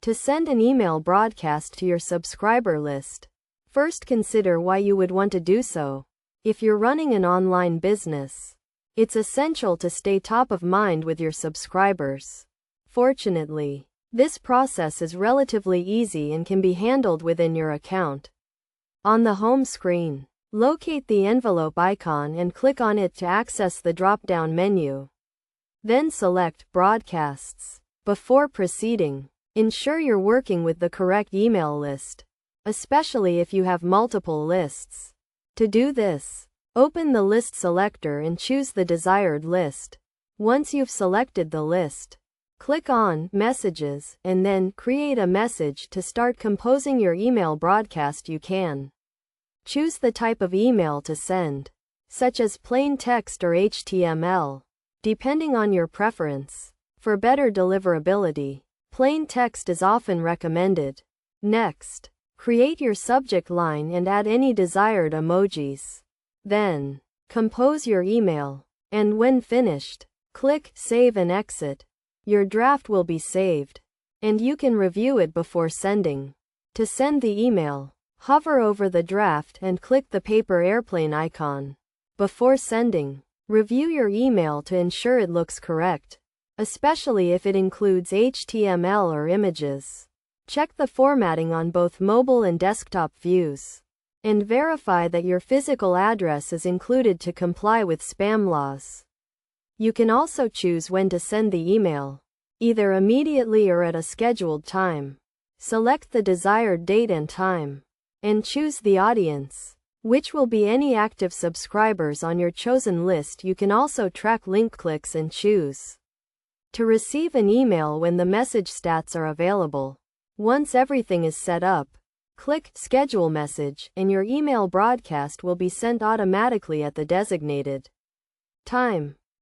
To send an email broadcast to your subscriber list, first consider why you would want to do so. If you're running an online business, it's essential to stay top of mind with your subscribers. Fortunately, this process is relatively easy and can be handled within your account. On the home screen, locate the envelope icon and click on it to access the drop-down menu. Then select Broadcasts. Before proceeding, ensure you're working with the correct email list, especially if you have multiple lists. To do this, open the list selector and choose the desired list. Once you've selected the list, click on Messages and then Create a Message to start composing your email broadcast. You can choose the type of email to send, such as plain text or HTML, depending on your preference. For better deliverability, plain text is often recommended. Next, create your subject line and add any desired emojis. Then, compose your email, and when finished, click Save and Exit. Your draft will be saved, and you can review it before sending. To send the email, hover over the draft and click the paper airplane icon. Before sending, review your email to ensure it looks correct, especially if it includes HTML or images. Check the formatting on both mobile and desktop views, and verify that your physical address is included to comply with spam laws. You can also choose when to send the email, either immediately or at a scheduled time. Select the desired date and time, and choose the audience, which will be any active subscribers on your chosen list. You can also track link clicks and choose to receive an email when the message stats are available. Once everything is set up, click Schedule Message and your email broadcast will be sent automatically at the designated time.